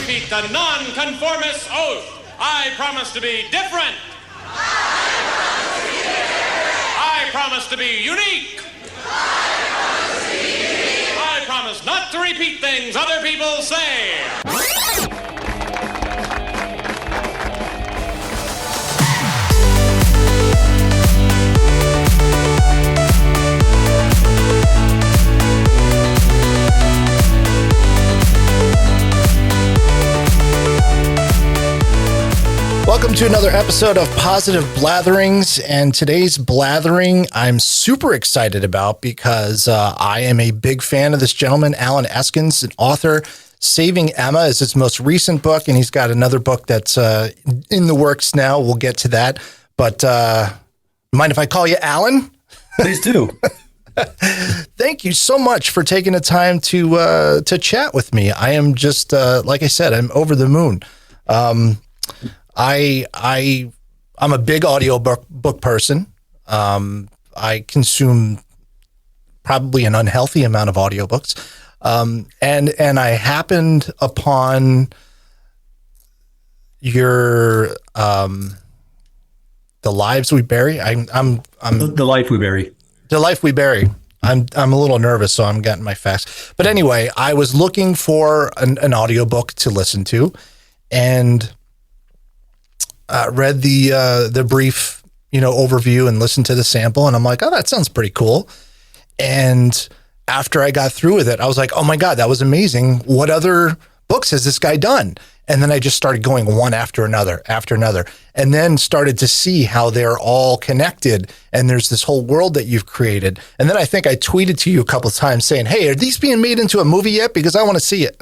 repeat the non-conformist oath. I promise to be different. I promise to be unique. I promise not to repeat things other people say. Welcome to another episode of Positive Blatherings, and today's blathering I'm super excited about because I am a big fan of this gentleman, Alan Eskens, an author. Saving Emma is his most recent book, and he's got another book that's in the works now. We'll get to that, but mind if I call you Alan? Please do. Thank you so much for taking the time to chat with me. I am just, like I said, I'm over the moon. I'm a big audiobook person. I consume probably an unhealthy amount of audiobooks. And I happened upon your The Lives We Bury. I'm The Life We Bury. The Life We Bury. I'm a little nervous, so I'm getting my facts. But anyway, I was looking for an audiobook to listen to, and read the brief, overview and listened to the sample. And I'm like, oh, that sounds pretty cool. And after I got through with it, I was like, oh my God, that was amazing. What other books has this guy done? And then I just started going one after another, and then started to see how they're all connected. And there's this whole world that you've created. And then I think I tweeted to you a couple of times saying, hey, are these being made into a movie yet? Because I want to see it.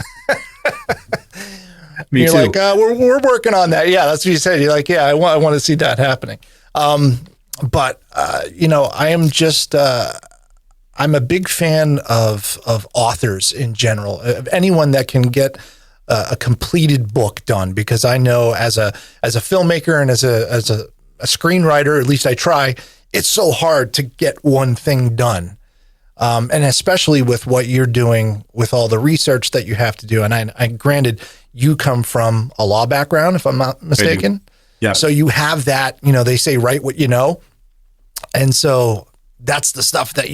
Me You're too. like, we're working on that. Yeah, that's what you said. You're like, yeah, I want to see that happening. But I am just, I'm a big fan of authors in general, of anyone that can get a completed book done, because I know as a filmmaker and as a screenwriter, at least I try, it's so hard to get one thing done. And especially with what you're doing with all the research that you have to do. And I granted, you come from a law background, if I'm not mistaken. Yeah. So you have that, they say, write what you know. And so that's the stuff that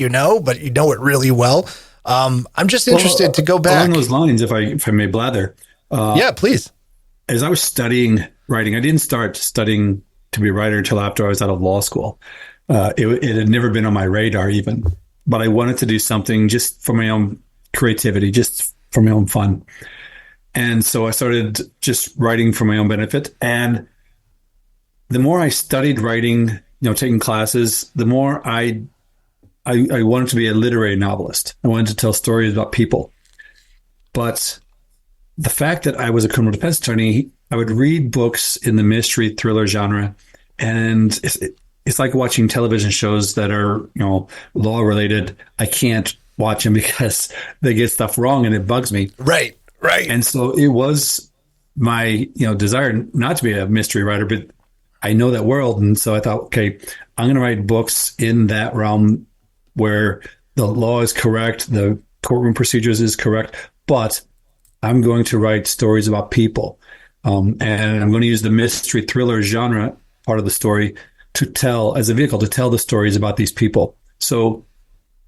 but you know it really well. I'm just interested to go back. Along those lines, if I may blather. Yeah, please. As I was studying writing, I didn't start studying to be a writer until after I was out of law school. It had never been on my radar even, but I wanted to do something just for my own creativity, just for my own fun. And so I started just writing for my own benefit. And the more I studied writing, taking classes, the more I wanted to be a literary novelist. I wanted to tell stories about people. But the fact that I was a criminal defense attorney, I would read books in the mystery thriller genre. And it's like watching television shows that are, law related. I can't watch them because they get stuff wrong and it bugs me. Right. And so it was my, desire not to be a mystery writer, but I know that world. And so I thought, okay, I'm going to write books in that realm where the law is correct, the courtroom procedures is correct, but I'm going to write stories about people. And I'm going to use the mystery thriller genre part of the story to tell as a vehicle to tell the stories about these people. So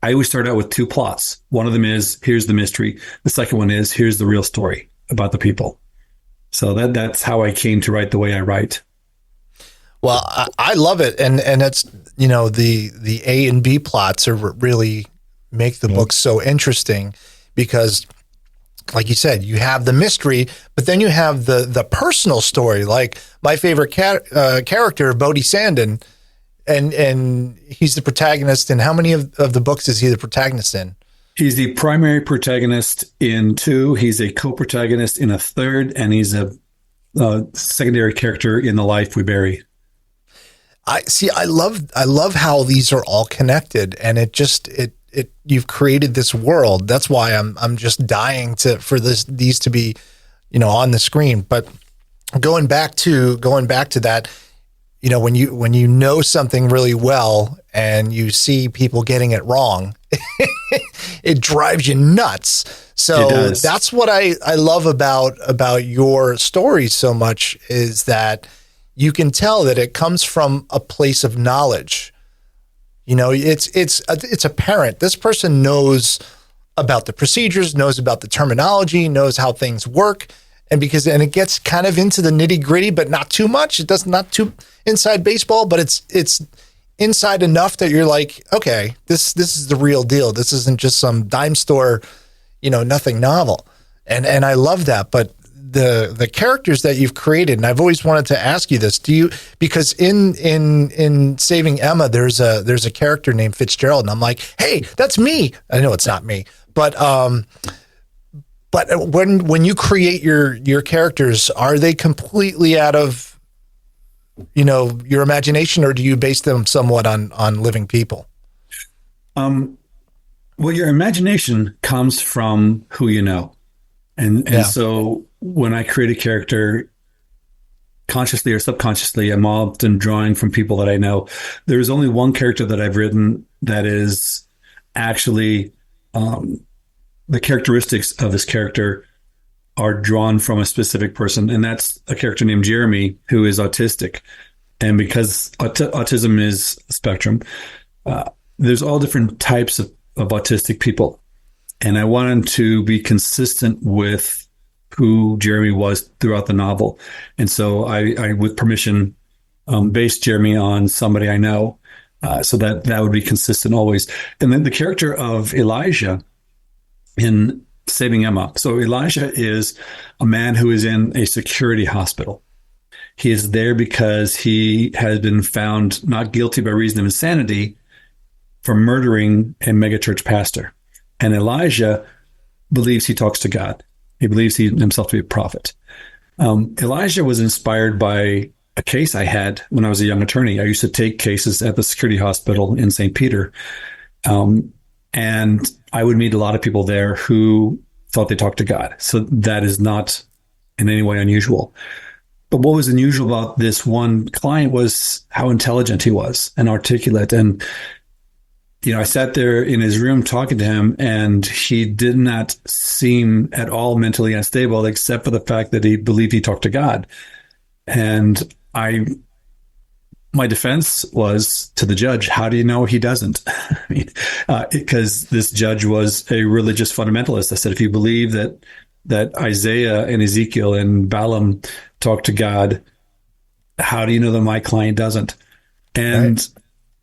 I always start out with two plots. One of them is, here's the mystery. The second one is, here's the real story about the people. So that's how I came to write the way I write. Well, I love it. And it's, the A and B plots are really make the book so interesting because, like you said, you have the mystery, but then you have the personal story. Like my favorite character, Bodhi Sandin, and he's the protagonist. And how many of the books is he the protagonist in? He's the primary protagonist in 2. He's a co-protagonist in a 3rd, and he's a secondary character in The Life We Bury. I love how these are all connected, and you've created this world. That's why I'm just dying for these to be, on the screen. But going back to that, when you know something really well and you see people getting it wrong, it drives you nuts. It So does. that's what I love about your story so much, is that you can tell that it comes from a place of knowledge. You know, it's apparent. This person knows about the procedures, knows about the terminology, knows how things work. And it gets kind of into the nitty gritty, but not too much. It does not too inside baseball, but it's inside enough that you're like, okay, this is the real deal. This isn't just some dime store, nothing novel. And I love that. But the characters that you've created, and I've always wanted to ask you this, because in Saving Emma, there's a character named Fitzgerald, and I'm like, hey, that's me. I know it's not me, but when you create your characters, are they completely out of, your imagination, or do you base them somewhat on living people? Well, your imagination comes from who you know. And so when I create a character, consciously or subconsciously, I'm often drawing from people that I know. There's only one character that I've written that is actually the characteristics of this character are drawn from a specific person, and that's a character named Jeremy, who is autistic. And because autism is a spectrum, there's all different types of autistic people. And I wanted to be consistent with who Jeremy was throughout the novel. And so I with permission, based Jeremy on somebody I know, so that would be consistent always. And then the character of Elijah in Saving Emma. So Elijah is a man who is in a security hospital. He is there because he has been found not guilty by reason of insanity for murdering a megachurch pastor. And Elijah believes he talks to God. He believes himself to be a prophet. Elijah was inspired by a case I had when I was a young attorney. I used to take cases at the security hospital in St. Peter. And I would meet a lot of people there who thought they talked to God. So that is not in any way unusual. But what was unusual about this one client was how intelligent he was and articulate. And, I sat there in his room talking to him, and he did not seem at all mentally unstable, except for the fact that he believed he talked to God. And my defense was to the judge, how do you know he doesn't? Because this judge was a religious fundamentalist. I said, if you believe that Isaiah and Ezekiel and Balaam talk to God, how do you know that my client doesn't? And right.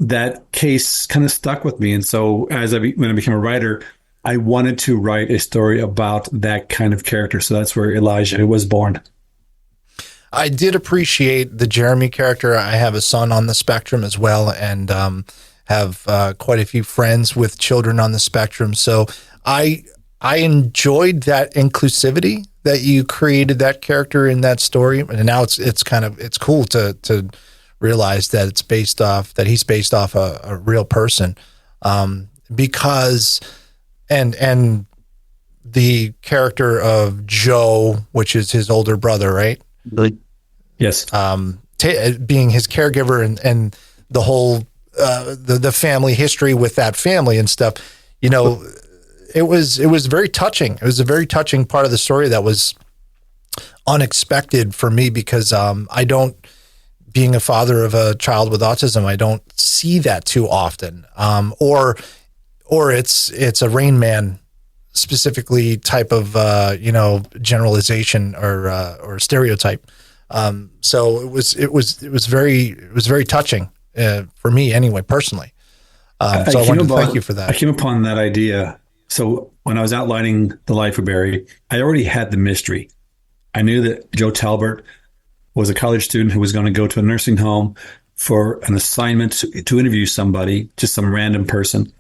That case kind of stuck with me. And so when I became a writer, I wanted to write a story about that kind of character. So that's where Elijah was born. I did appreciate the Jeremy character. I have a son on the spectrum as well, and have quite a few friends with children on the spectrum. So I enjoyed that inclusivity that you created that character in that story. And now it's cool to realize that he's based off a real person, because and the character of Joe, which is his older brother, right? Yes. Being his caregiver and the whole the family history with that family and stuff, it was very touching. It was a very touching part of the story that was unexpected for me, because being a father of a child with autism, I don't see that too often. Or it's a Rain Man specifically type of generalization or stereotype. So it was very touching for me anyway, personally. So I wanted to thank you for that. I came upon that idea. So when I was outlining the life of Barry, I already had the mystery. I knew that Joe Talbert was a college student who was going to go to a nursing home for an assignment to interview somebody, just some random person.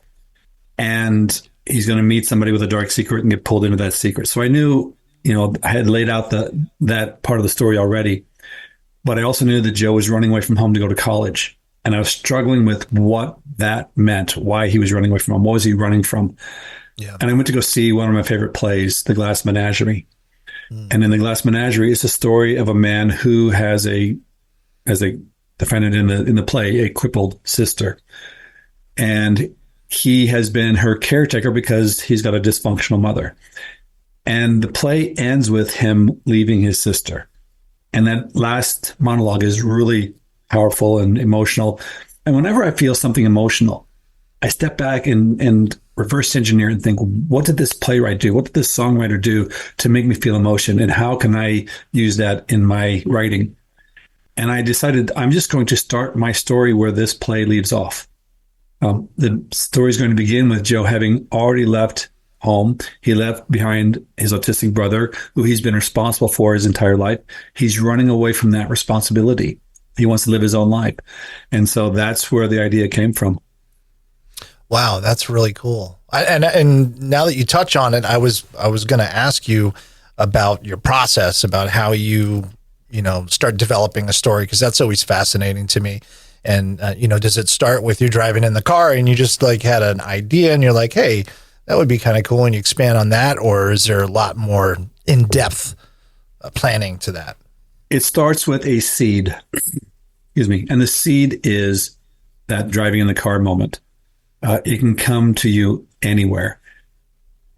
And he's going to meet somebody with a dark secret and get pulled into that secret. So I knew, I had laid out that part of the story already. But I also knew that Joe was running away from home to go to college. And I was struggling with what that meant, why he was running away from home. What was he running from? Yeah. And I went to go see one of my favorite plays, The Glass Menagerie. And in The Glass Menagerie, it's a story of a man who has a defendant in the play, a crippled sister. And he has been her caretaker because he's got a dysfunctional mother. And the play ends with him leaving his sister. And that last monologue is really powerful and emotional. And whenever I feel something emotional, I step back and reverse engineer and think, what did this playwright do? What did this songwriter do to make me feel emotion? And how can I use that in my writing? And I decided I'm just going to start my story where this play leaves off. The story is going to begin with Joe having already left home. He left behind his autistic brother, who he's been responsible for his entire life. He's running away from that responsibility. He wants to live his own life. And so that's where the idea came from. Wow, that's really cool. And now that you touch on it, I was going to ask you about your process, about how you start developing a story, because that's always fascinating to me. And does it start with you driving in the car and you just like had an idea and you're like, hey, that would be kind of cool, and you expand on that, or is there a lot more in-depth planning to that? It starts with a seed, excuse me, and the seed is that driving in the car moment. It can come to you anywhere.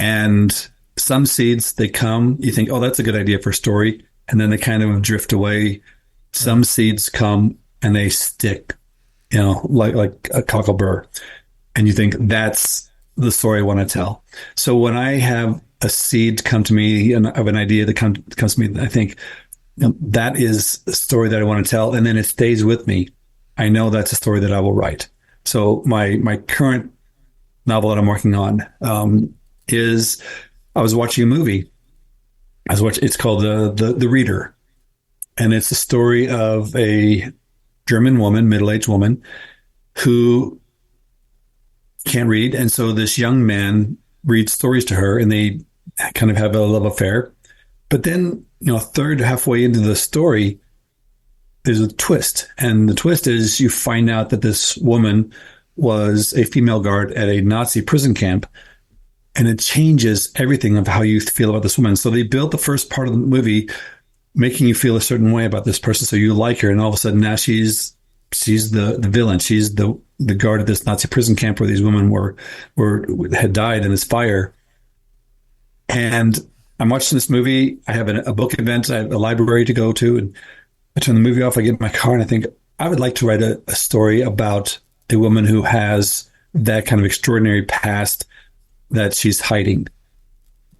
And some seeds, they come, you think, oh, that's a good idea for a story, and then they kind of drift away. Some seeds come and they stick, like a cockleburr, and you think that's the story I want to tell. So when I have a seed come to me and of an idea that comes to me, I think that is a story that I want to tell, and then it stays with me. I know that's a story that I will write. So my current novel that I'm working on is, I was watching a movie. It's called The Reader, and it's the story of a German woman, middle-aged woman, who can't read. And so this young man reads stories to her, and they kind of have a love affair. But then, halfway into the story, there's a twist. And the twist is you find out that this woman was a female guard at a Nazi prison camp. And it changes everything of how you feel about this woman. So they built the first part of the movie making you feel a certain way about this person. So you like her. And all of a sudden now she's the villain. She's the guard at this Nazi prison camp where these women had died in this fire. And I'm watching this movie. I have a book event. I have a library to go to, and I turn the movie off. I get in my car and I think I would like to write a story about a woman who has that kind of extraordinary past that she's hiding.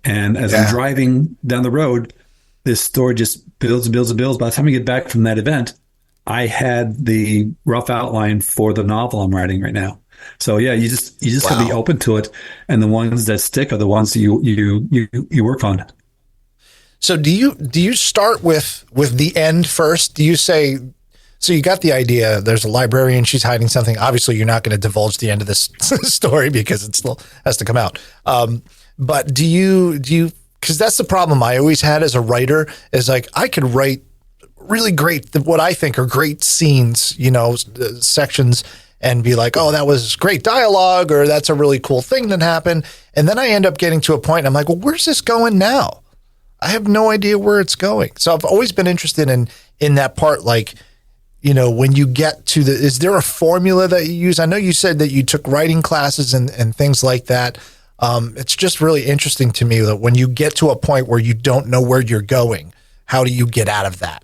And as I'm driving down the road, this story just builds and builds and builds. By the time I get back from that event, I had the rough outline for the novel I'm writing right now. So yeah, you just have to be open to it, and the ones that stick are the ones that you work on. So do you start with the end first? Do you say, so you got the idea, there's a librarian, she's hiding something. Obviously you're not going to divulge the end of this story because it still has to come out. But do you, because that's the problem I always had as a writer, is like, I could write really great, what I think are great scenes, sections, and be like, oh, that was great dialogue, or that's a really cool thing that happened. And then I end up getting to a point and I'm like, well, where's this going now? I have no idea where it's going. So I've always been interested in that part. Like, when you get to is there a formula that you use? I know you said that you took writing classes and things like that. It's just really interesting to me that when you get to a point where you don't know where you're going, how do you get out of that?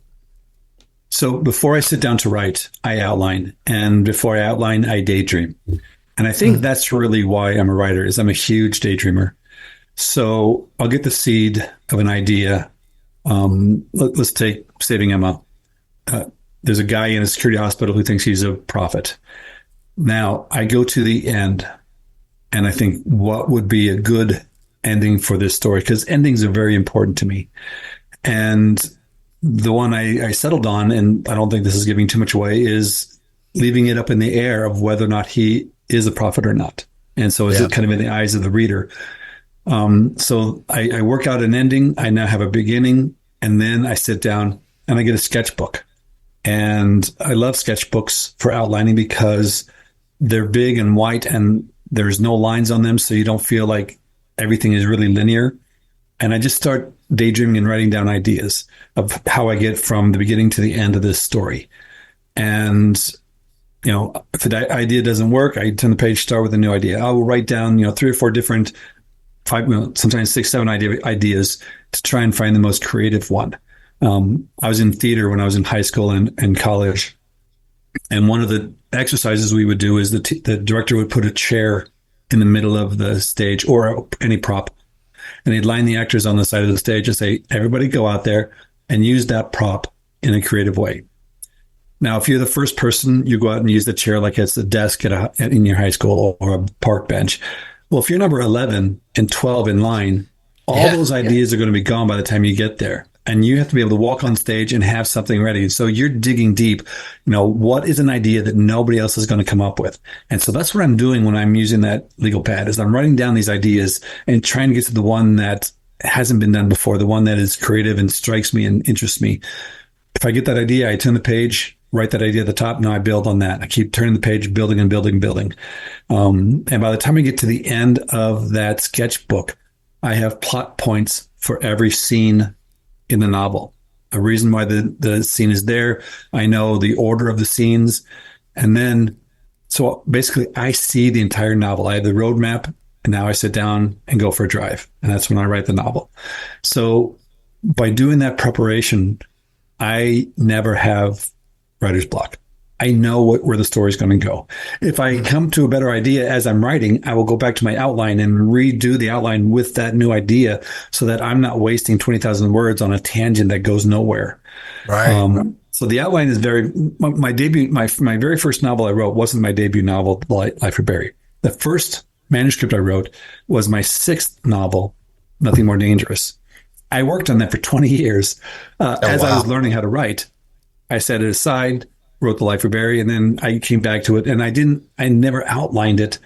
So before I sit down to write, I outline. And before I outline, I daydream. And I think that's really why I'm a writer, is I'm a huge daydreamer. So I'll get the seed of an idea. Let's take Saving Emma. There's a guy in a security hospital who thinks he's a prophet. Now I go to the end and I think, what would be a good ending for this story? Because endings are very important to me. And the one I settled on, and I don't think this is giving too much away, is leaving it up in the air of whether or not he is a prophet or not. And so is it kind of in the eyes of the reader? So I work out an ending. I now have a beginning, and then I sit down and I get a sketchbook. And I love sketchbooks for outlining because they're big and white and there's no lines on them. So you don't feel like everything is really linear. And I just start daydreaming and writing down ideas of how I get from the beginning to the end of this story. And if the idea doesn't work, I turn the page, start with a new idea. I will write down, 3 or 4 different, 5, sometimes 6, 7 ideas to try and find the most creative one. I was in theater when I was in high school and college. And one of the exercises we would do is the director would put a chair in the middle of the stage or any prop. And he'd line the actors on the side of the stage and say, everybody go out there and use that prop in a creative way. Now, if you're the first person, you go out and use the chair like it's a desk in your high school or a park bench. Well, if you're number 11 and 12 in line, all those ideas are going to be gone by the time you get there. And you have to be able to walk on stage and have something ready. So you're digging deep. What is an idea that nobody else is going to come up with? And so that's what I'm doing when I'm using that legal pad is I'm writing down these ideas and trying to get to the one that hasn't been done before, the one that is creative and strikes me and interests me. If I get that idea, I turn the page, write that idea at the top. Now I build on that. I keep turning the page, building and building, building. And by the time I get to the end of that sketchbook, I have plot points for every scene in the novel, a reason why the scene is there. I know the order of the scenes. And then, so basically I see the entire novel. I have the roadmap, and now I sit down and go for a drive. And that's when I write the novel. So by doing that preparation, I never have writer's block. I know where the story is going to go. If I come to a better idea as I'm writing, I will go back to my outline and redo the outline with that new idea so that I'm not wasting 20,000 words on a tangent that goes nowhere. Right. So the outline is my debut, my very first novel I wrote wasn't my debut novel, Life for Barry. The first manuscript I wrote was my 6th novel, Nothing More Dangerous. I worked on that for 20 years. I was learning how to write, I set it aside, wrote The Life for Barry, and then I came back to it, and I never outlined it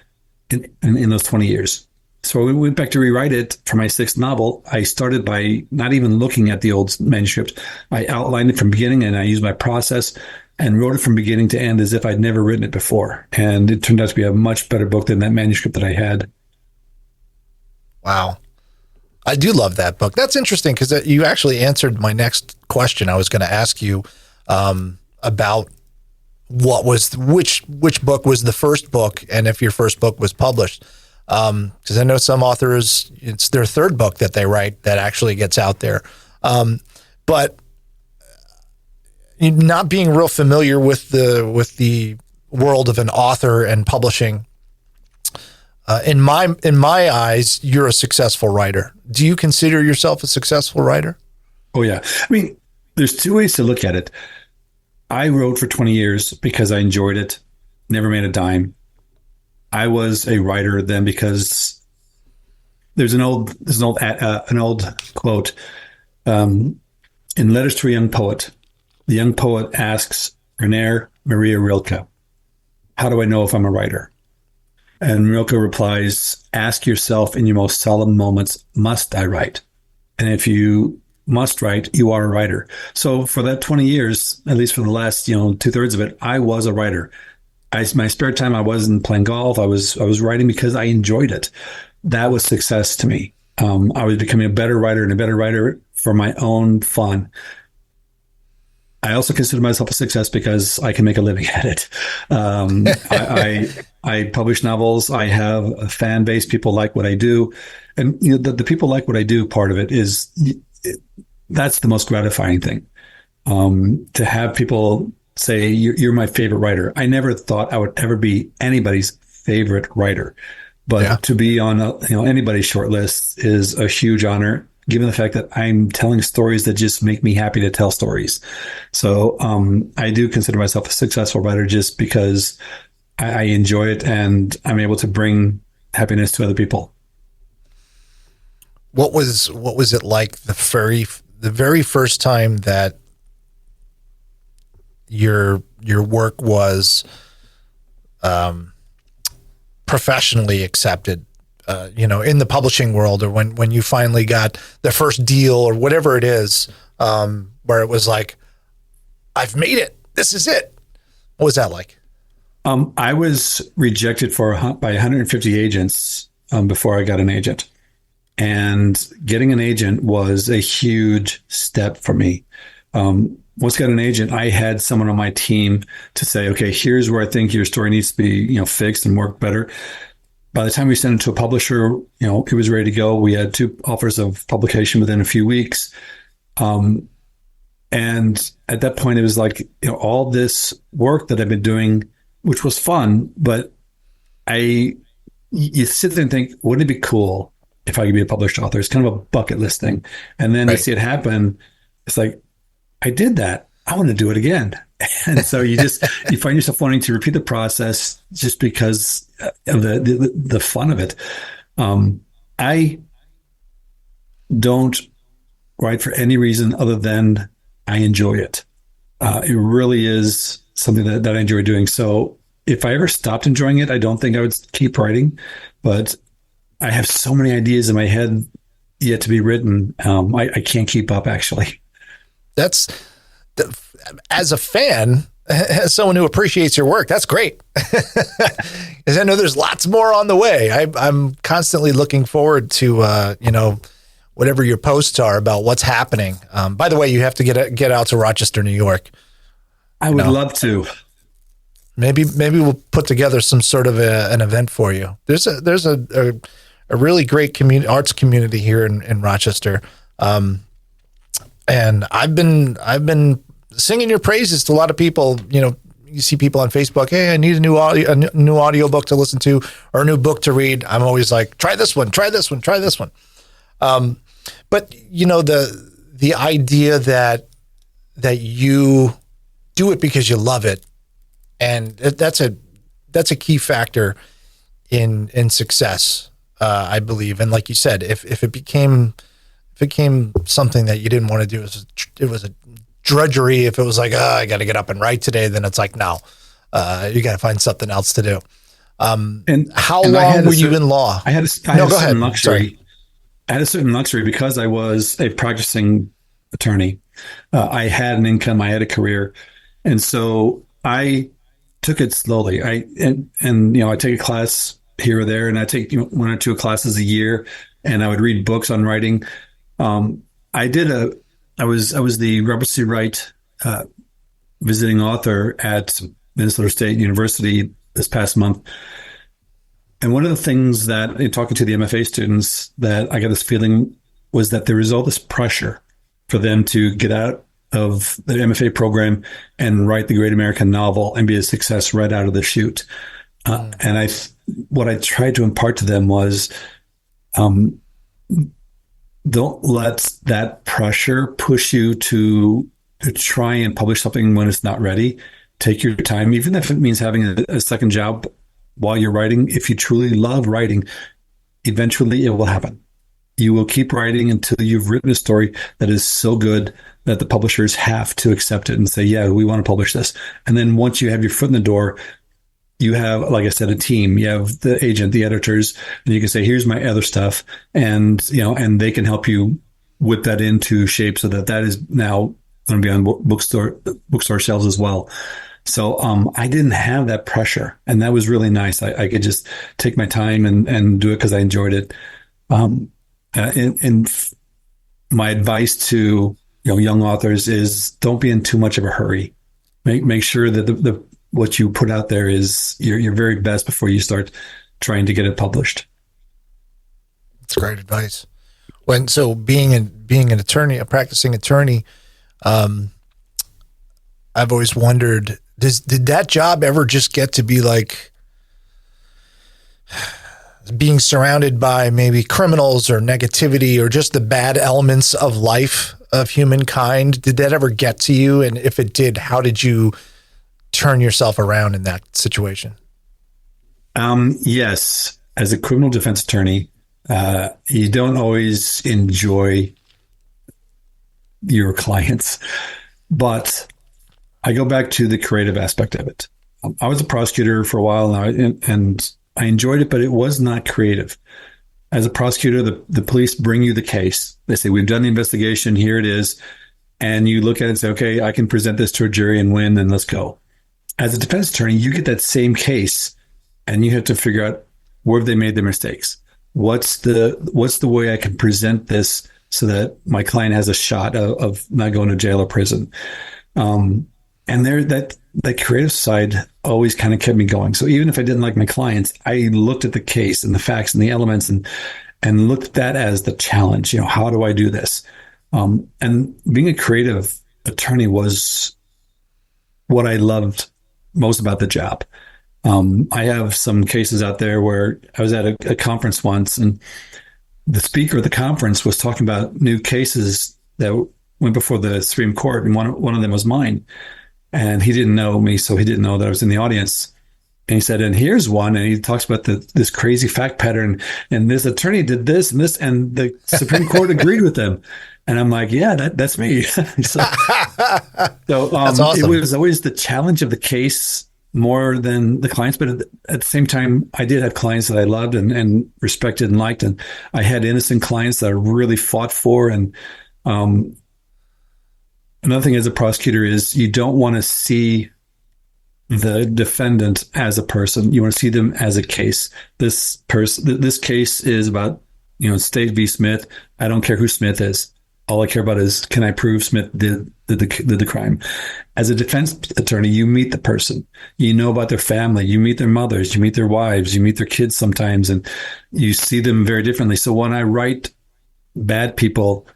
in those 20 years. So we went back to rewrite it for my 6th novel. I started by not even looking at the old manuscript. I outlined it from beginning, and I used my process and wrote it from beginning to end as if I'd never written it before. And it turned out to be a much better book than that manuscript that I had. Wow. I do love that book. That's interesting because you actually answered my next question. I was going to ask you about which book was the first book, and if your first book was published. Because I know some authors, it's their 3rd book that they write that actually gets out there. But not being real familiar with the world of an author and publishing, in my eyes, you're a successful writer. Do you consider yourself a successful writer? Oh yeah. I mean, there's 2 ways to look at it. I wrote for 20 years because I enjoyed it, never made a dime. I was a writer then because there's an old quote in Letters to a Young Poet. The young poet asks Rainer Maria Rilke, "How do I know if I'm a writer?" And Rilke replies, "Ask yourself in your most solemn moments, must I write? And if you must write, you are a writer." So for that 20 years, at least for the last, 2/3 of it, I was a writer. My spare time, I wasn't playing golf. I was writing because I enjoyed it. That was success to me. I was becoming a better writer and a better writer for my own fun. I also consider myself a success because I can make a living at it. I publish novels. I have a fan base. People like what I do. And the people like what I do part of it is that's the most gratifying thing. To have people say, you're my favorite writer. I never thought I would ever be anybody's favorite writer, but to be on anybody's short list is a huge honor, given the fact that I'm telling stories that just make me happy to tell stories. So I do consider myself a successful writer just because I enjoy it and I'm able to bring happiness to other people. What was it like the very first time that your work was professionally accepted, in the publishing world, or when you finally got the first deal or whatever it is, where it was like, I've made it. This is it. What was that like? I was rejected by 150 agents before I got an agent. And getting an agent was a huge step for me. once I got an agent, I had someone on my team to say, okay, here's where I think your story needs to be, fixed and work better. By the time we sent it to a publisher, it was ready to go. We had 2 offers of publication within a few weeks. And at that point, it was like, all this work that I've been doing, which was fun, but you sit there and think, wouldn't it be cool if I could be a published author? It's kind of a bucket list thing. And then you see it happen. It's like, I did that. I want to do it again. And so you find yourself wanting to repeat the process just because of the fun of it. I don't write for any reason other than I enjoy it. It really is something that I enjoy doing. So if I ever stopped enjoying it, I don't think I would keep writing, but I have so many ideas in my head yet to be written. I can't keep up, actually. As a fan, as someone who appreciates your work, that's great. Because I know there's lots more on the way. I'm constantly looking forward to, whatever your posts are about what's happening. By the way, you have to get out to Rochester, New York. I would love to. Maybe we'll put together some sort of an event for you. There's a really great arts community here in Rochester. And I've been singing your praises to a lot of people. You see people on Facebook, hey, I need a new audiobook to listen to or a new book to read. I'm always like, try this one. But the idea that you do it because you love it, and that's a key factor in success, I believe. And like you said, if it became something that you didn't want to do, it was a drudgery. If it was like, I got to get up and write today, then it's like, no, you got to find something else to do. And how long were you in law? I had a certain luxury. I had a certain luxury because I was a practicing attorney. I had an income, I had a career. And so I took it slowly. I take a class here or there, and I take 1 or 2 classes a year, and I would read books on writing. I was the Robert C. Wright visiting author at Minnesota State University this past month. And one of the things that, in talking to the MFA students, that I got this feeling was that there was all this pressure for them to get out of the MFA program and write the great American novel and be a success right out of the chute. And what I tried to impart to them was, don't let that pressure push you to try and publish something when it's not ready. Take your time, even if it means having a second job while you're writing. If you truly love writing, eventually it will happen. You will keep writing until you've written a story that is so good that the publishers have to accept it and say, yeah, we want to publish this. And then once you have your foot in the door, you have, like I said, a team. You have the agent, the editors, and you can say, here's my other stuff. And, and they can help you whip that into shape so that is now going to be on bookstore shelves as well. So I didn't have that pressure, and that was really nice. I could just take my time and do it because I enjoyed it. And my advice to young authors is, don't be in too much of a hurry. Make sure that what you put out there is your very best before you start trying to get it published. That's great advice. Being an attorney, a practicing attorney, I've always wondered, did that job ever just get to be like being surrounded by maybe criminals or negativity or just the bad elements of life of humankind? Did that ever get to you? And if it did, how did you turn yourself around in that situation? Yes. As a criminal defense attorney, you don't always enjoy your clients, but I go back to the creative aspect of it. I was a prosecutor for a while now, and I enjoyed it, but it was not creative. As a prosecutor, the police bring you the case. They say, we've done the investigation, here it is. And you look at it and say, okay, I can present this to a jury and win, and let's go. As a defense attorney, you get that same case, and you have to figure out where have they made their mistakes. What's the way I can present this so that my client has a shot of not going to jail or prison. And there, that creative side always kind of kept me going. So even if I didn't like my clients, I looked at the case and the facts and the elements and looked at that as the challenge. You know, how do I do this? And being a creative attorney was what I loved most about the job. I have some cases out there where I was at a conference once, and the speaker of the conference was talking about new cases that went before the Supreme Court, and one of them was mine. And he didn't know me, so he didn't know that I was in the audience. And he said, and here's one, and he talks about this crazy fact pattern, and this attorney did this and this, and the Supreme Court agreed with them. And I'm like, yeah, that's me. so That's awesome. It was always the challenge of the case more than the clients. But at the same time, I did have clients that I loved and respected and liked. And I had innocent clients that I really fought for. And another thing as a prosecutor is you don't want to see the defendant as a person. You want to see them as a case. This case is about, State v. Smith. I don't care who Smith is. All I care about is, can I prove Smith did the crime? As a defense attorney, you meet the person. You know about their family. You meet their mothers. You meet their wives. You meet their kids sometimes, and you see them very differently. So when I write bad people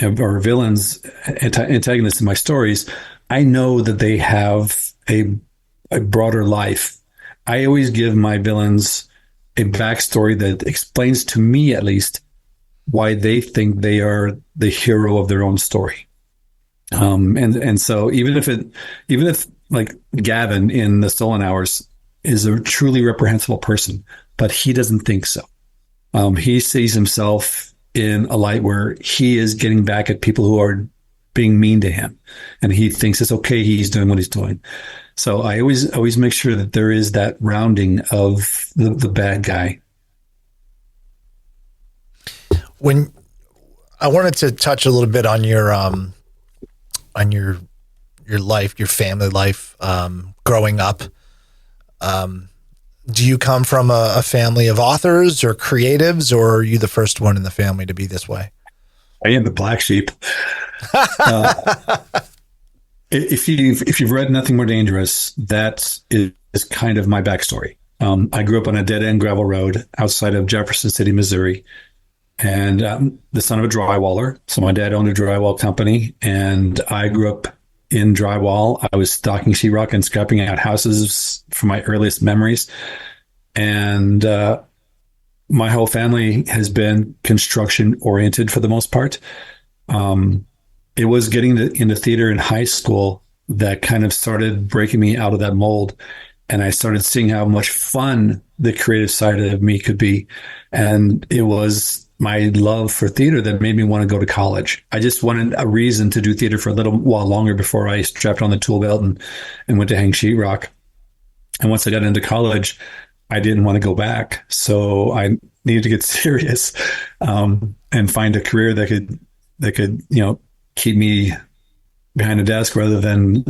or villains, antagonists in my stories, I know that they have a broader life. I always give my villains a backstory that explains to me, at least, why they think they are the hero of their own story. And so even if like Gavin in The Stolen Hours is a truly reprehensible person, but he doesn't think so. He sees himself in a light where he is getting back at people who are being mean to him, and he thinks it's okay. He's doing what he's doing. So I always make sure that there is that rounding of the bad guy. When I wanted to touch a little bit on your life, your family life, growing up. Do you come from a family of authors or creatives, or are you the first one in the family to be this way? I am the black sheep. If you've read Nothing More Dangerous, that is kind of my backstory. I grew up on a dead-end gravel road outside of Jefferson City, Missouri. And the son of a drywaller. So my dad owned a drywall company, and I grew up in drywall. I was stocking sheetrock and scrapping out houses from my earliest memories. And my whole family has been construction oriented for the most part. It was getting into theater in high school that kind of started breaking me out of that mold. And I started seeing how much fun the creative side of me could be. And it was my love for theater that made me want to go to college. I just wanted a reason to do theater for a little while longer before I strapped on the tool belt and went to hang sheetrock. And once I got into college, I didn't want to go back. So I needed to get serious and find a career that could keep me behind a desk rather than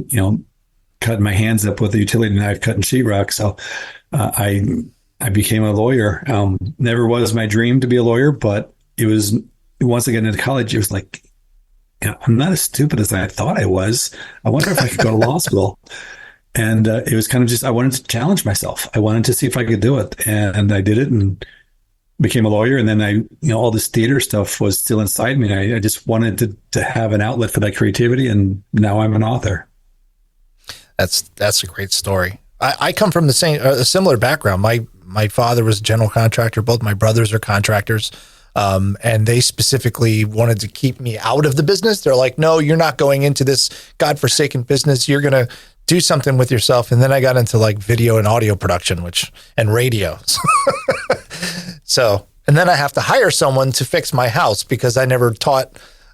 cutting my hands up with a utility knife cutting sheetrock. So I became a lawyer. Never was my dream to be a lawyer, but it was, once I got into college, it was like, I'm not as stupid as I thought I was. I wonder if I could go to law school. And it was kind of just, I wanted to challenge myself. I wanted to see if I could do it. And I did it and became a lawyer. And then all this theater stuff was still inside me. I just wanted to have an outlet for that creativity. And now I'm an author. That's a great story. I come from a similar background. My father was a general contractor. Both my brothers are contractors. And they specifically wanted to keep me out of the business. They're like, no, you're not going into this godforsaken business. You're going to do something with yourself. And then I got into like video and audio production, and radio. And then I have to hire someone to fix my house because I never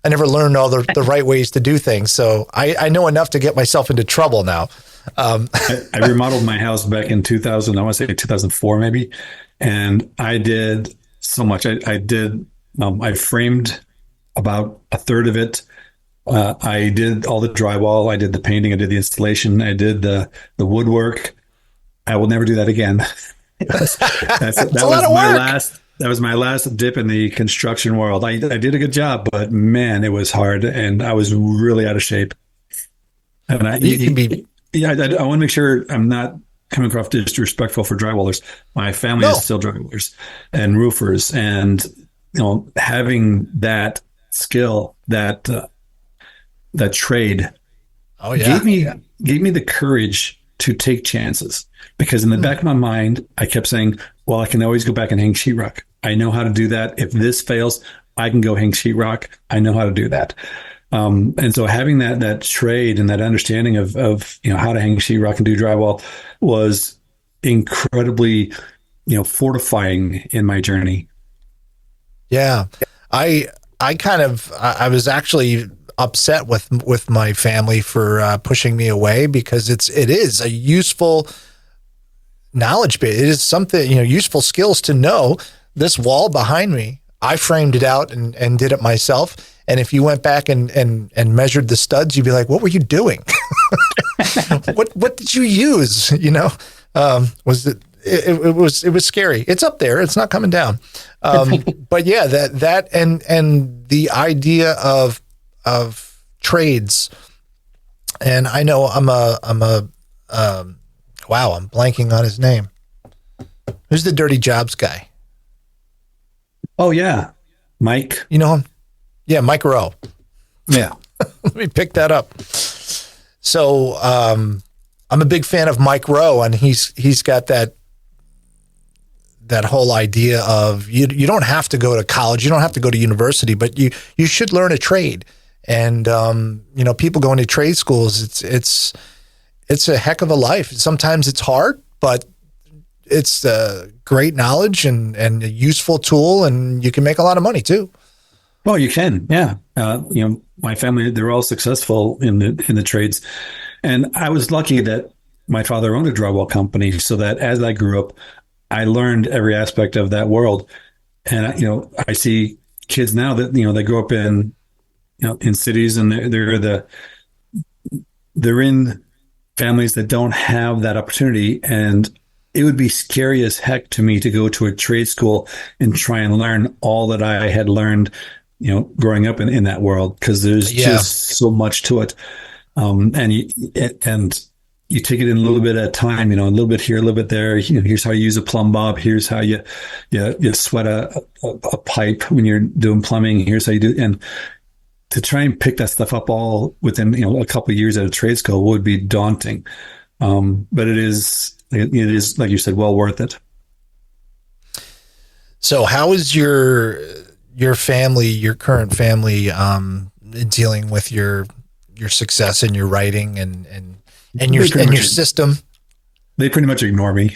learned all the right ways to do things. So I know enough to get myself into trouble now. I remodeled my house back in 2000. I want to say 2004, maybe. And I did so much. I framed about a third of it. I did all the drywall. I did the painting. I did the installation. I did the woodwork. I will never do that again. That was my last dip in the construction world. I did a good job, but man, it was hard, and I was really out of shape. And You can be yeah, I want to make sure I'm not coming across disrespectful for drywallers. My family no. is still drywallers and roofers, and having that skill, that trade, Oh yeah. gave me the courage to take chances. Because in the back of my mind, I kept saying, "Well, I can always go back and hang sheetrock. I know how to do that. If this fails, I can go hang sheetrock. I know how to do that." And so having that trade and that understanding of how to hang sheetrock and do drywall was incredibly fortifying in my journey. Yeah. I was actually upset with my family for pushing me away, because it is a useful knowledge base. It is something, useful skills to know. This wall behind me, I framed it out and did it myself. And if you went back and measured the studs, you'd be like, what were you doing? What did you use? Was it was scary. It's up there. It's not coming down. But yeah, that and the idea of trades. And I know I'm blanking on his name. Who's the Dirty Jobs guy? Oh yeah. Mike. You know him? Yeah, Mike Rowe. Yeah. Let me pick that up. So I'm a big fan of Mike Rowe, and he's got that whole idea of you don't have to go to college, you don't have to go to university, but you should learn a trade. And people going to trade schools, it's a heck of a life. Sometimes it's hard, but it's great knowledge and a useful tool, and you can make a lot of money too. Well, you can, yeah. My family, they're all successful in the trades. And I was lucky that my father owned a drywall company, so that as I grew up, I learned every aspect of that world. And, I see kids now that, they grow up in cities, and they're in families that don't have that opportunity. And it would be scary as heck to me to go to a trade school and try and learn all that I had learned growing up in that world, because there's just so much to it. And you take it in a little bit at a time, a little bit here, a little bit there. Here's how you use a plumb bob. Here's how you sweat a pipe when you're doing plumbing. Here's how you do. And to try and pick that stuff up all within, a couple of years at a trade school would be daunting. But it is, like you said, well worth it. So how is your family, your current family, dealing with your success in your writing and your system? They pretty much ignore me.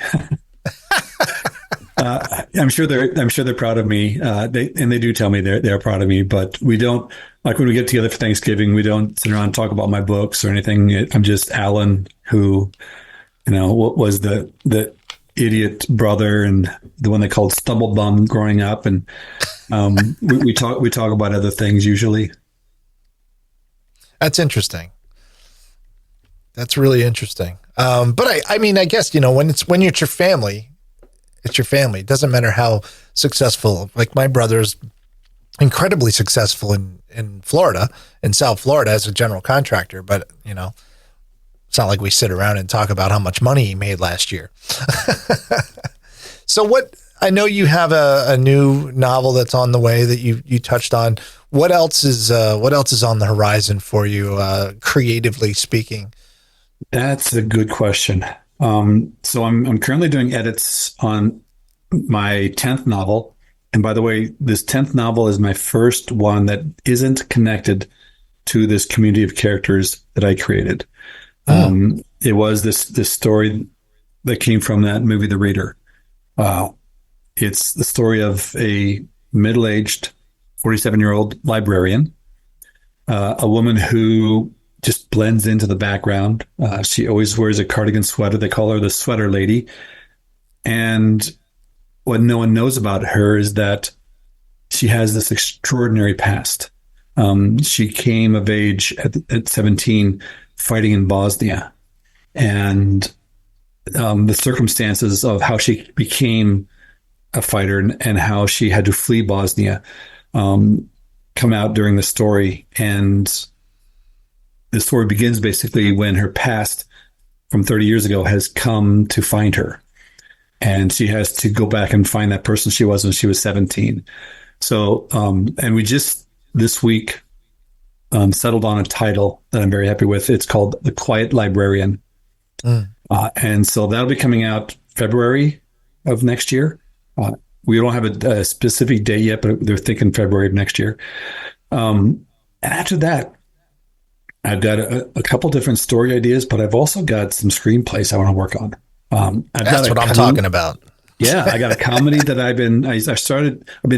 I'm sure they're proud of me. They do tell me they're proud of me, but we don't, like, when we get together for Thanksgiving, we don't sit around and talk about my books or anything. I'm just Alan, who, what was the idiot brother and the one they called Stubblebum growing up. And we talk about other things usually. That's interesting. That's really interesting. But I guess, when it's your family, it's your family. It doesn't matter how successful. Like, my brother's incredibly successful in Florida, in South Florida, as a general contractor. But, it's not like we sit around and talk about how much money he made last year. So I know you have a new novel that's on the way that you touched on. What else is on the horizon for you, creatively speaking? That's a good question. So I'm currently doing edits on my 10th novel. And by the way, this 10th novel is my first one that isn't connected to this community of characters that I created. It was this story that came from that movie, The Reader. It's the story of a middle-aged 47-year-old librarian, a woman who just blends into the background. She always wears a cardigan sweater. They call her the sweater lady. And what no one knows about her is that she has this extraordinary past. She came of age at 17 fighting in Bosnia. And the circumstances of how she became a fighter and how she had to flee Bosnia come out during the story. And the story begins basically when her past from 30 years ago has come to find her. And she has to go back and find that person she was when she was 17. So, and we just this week settled on a title that I'm very happy with. It's called The Quiet Librarian. And so that'll be coming out February of next year. We don't have a specific date yet, but they're thinking February of next year. And after that, I've got a couple different story ideas, but I've also got some screenplays I want to work on. That's what I'm talking about. Yeah, I got a comedy that I've been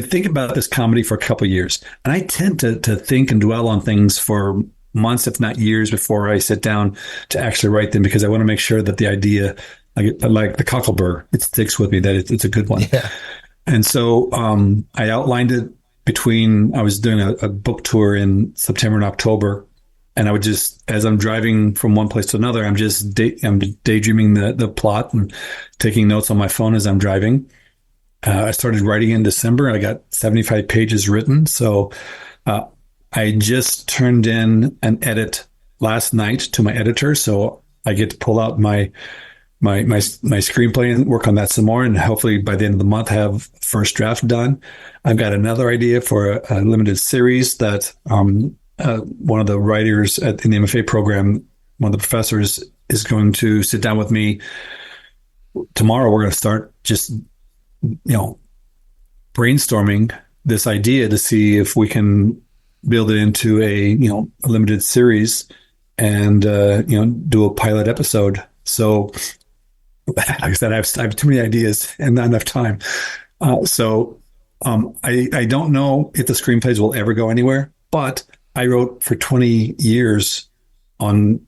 thinking about this comedy for a couple of years. And I tend to think and dwell on things for months, if not years, before I sit down to actually write them, because I want to make sure that the idea, like the Cockleburr, it sticks with me, that it's a good one. Yeah. And so I outlined it I was doing a book tour in September and October. And I would just, as I'm driving from one place to another, I'm daydreaming the plot and taking notes on my phone as I'm driving. I started writing in December. I got 75 pages written. So I just turned in an edit last night to my editor. So I get to pull out my screenplay and work on that some more. And hopefully by the end of the month, have first draft done. I've got another idea for a limited series that one of the writers in the MFA program, one of the professors, is going to sit down with me tomorrow. We're going to start just, brainstorming this idea to see if we can build it into a limited series and, do a pilot episode. So like I said, I have too many ideas and not enough time. I don't know if the screenplays will ever go anywhere, but I wrote for 20 years on,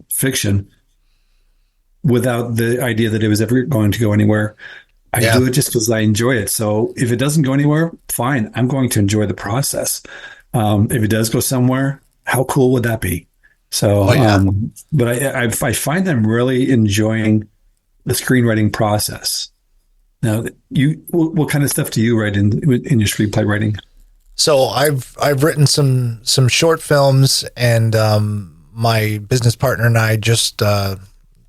fiction without the idea that it was ever going to go anywhere. I do it just because I enjoy it. So if it doesn't go anywhere, fine. I'm going to enjoy the process. If it does go somewhere, how cool would that be? So, but I find them really enjoying the screenwriting process. Now, what kind of stuff do you write in your screenplay writing? So I've written some short films, and my business partner and I just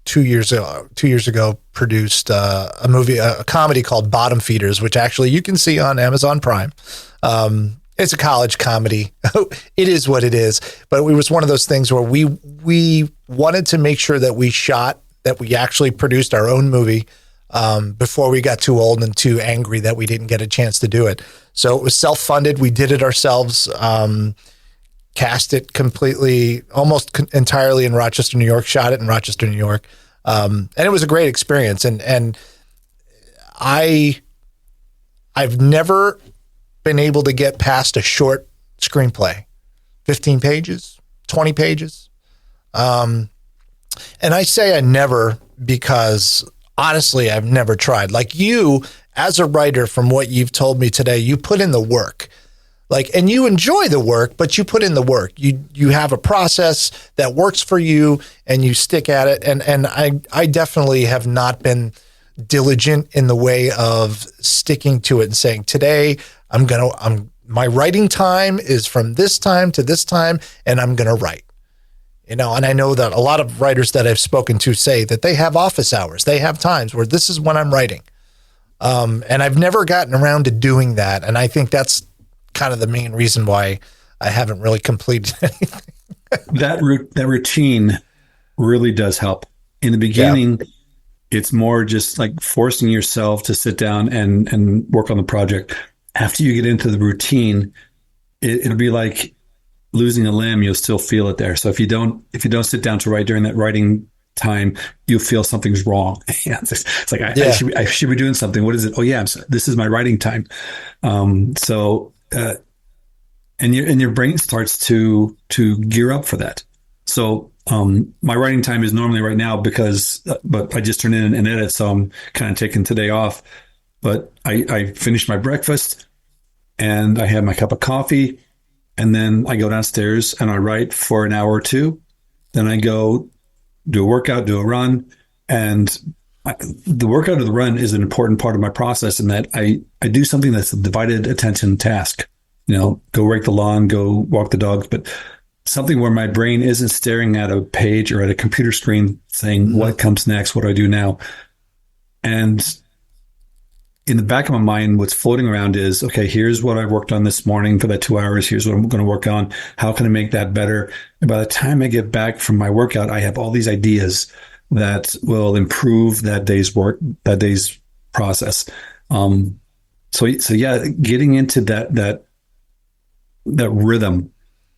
2 years ago produced a comedy called Bottom Feeders, which actually you can see on Amazon Prime. It's a college comedy. It is what it is, but it was one of those things where we wanted to make sure that we actually produced our own movie before we got too old and too angry that we didn't get a chance to do it. So it was self-funded. We did it ourselves, cast it completely, almost entirely in Rochester, New York, shot it in Rochester, New York. And it was a great experience. And I've never been able to get past a short screenplay, 15 pages, 20 pages. And I say I never because honestly, I've never tried. Like you, as a writer, from what you've told me today, you put in the work. And you enjoy the work, but you put in the work. You have a process that works for you, and you stick at it. And I definitely have not been diligent in the way of sticking to it and saying, today my writing time is from this time to this time, and I'm going to write. And I know that a lot of writers that I've spoken to say that they have office hours. They have times where this is when I'm writing. And I've never gotten around to doing that. And I think that's kind of the main reason why I haven't really completed anything. That routine really does help. In the beginning, it's more just like forcing yourself to sit down and work on the project. After you get into the routine, it'll be like losing a limb. You'll still feel it there. So if you don't sit down to write during that writing time, you feel something's wrong. It's like I should be doing something. What is it? Oh yeah, this is my writing time. And your brain starts to gear up for that. So my writing time is normally right now but I just turned in an edit, so I'm kind of taking today off. But I finish my breakfast and I have my cup of coffee, and then I go downstairs and I write for an hour or two. Then I go do a workout, do a run, and the workout or the run is an important part of my process in that I do something that's a divided attention task. Go rake the lawn, go walk the dogs, but something where my brain isn't staring at a page or at a computer screen saying, what comes next? What do I do now? And in the back of my mind, what's floating around is, okay, here's what I worked on this morning for that 2 hours. Here's what I'm going to work on. How can I make that better? And by the time I get back from my workout, I have all these ideas that will improve that day's work, that day's process. So yeah, getting into that rhythm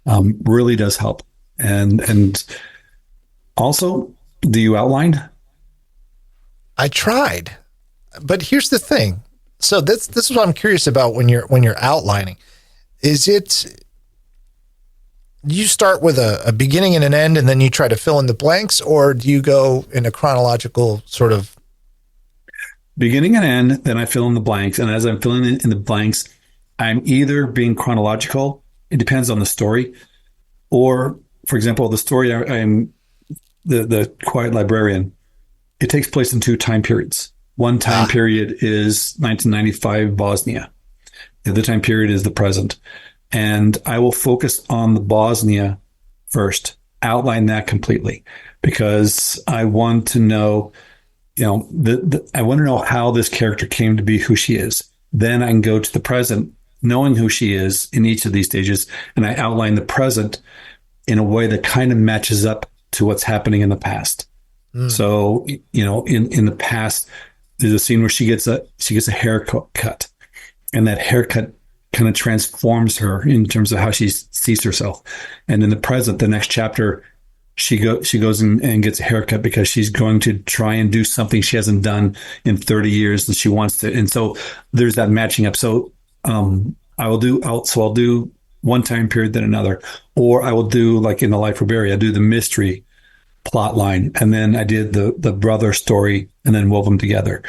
really does help. And also, do you outline? I tried, but here's the thing. So this is what I'm curious about when you're outlining. Is it you start with a beginning and an end, and then you try to fill in the blanks, or do you go in a chronological sort of beginning and end? Then I fill in the blanks, and as I'm filling in the blanks, I'm either being chronological. It depends on the story, or, for example, the story I'm the Quiet Librarian. It takes place in 2 time periods. One time period is 1995 Bosnia. The other time period is the present. And I will focus on the Bosnia first, outline that completely, because I want to know, I want to know how this character came to be who she is. Then I can go to the present, knowing who she is in each of these stages, and I outline the present in a way that kind of matches up to what's happening in the past. So, in the past, there's a scene where she gets a haircut, and that haircut kind of transforms her in terms of how she sees herself. And in the present, the next chapter, she goes and gets a haircut because she's going to try and do something she hasn't done in 30 years and she wants to. And so there's that matching up. So I'll do one time period, then another, or I will do, like in The Life of Barry, I do the mystery plot line, and then I did the brother story, and then wove them together.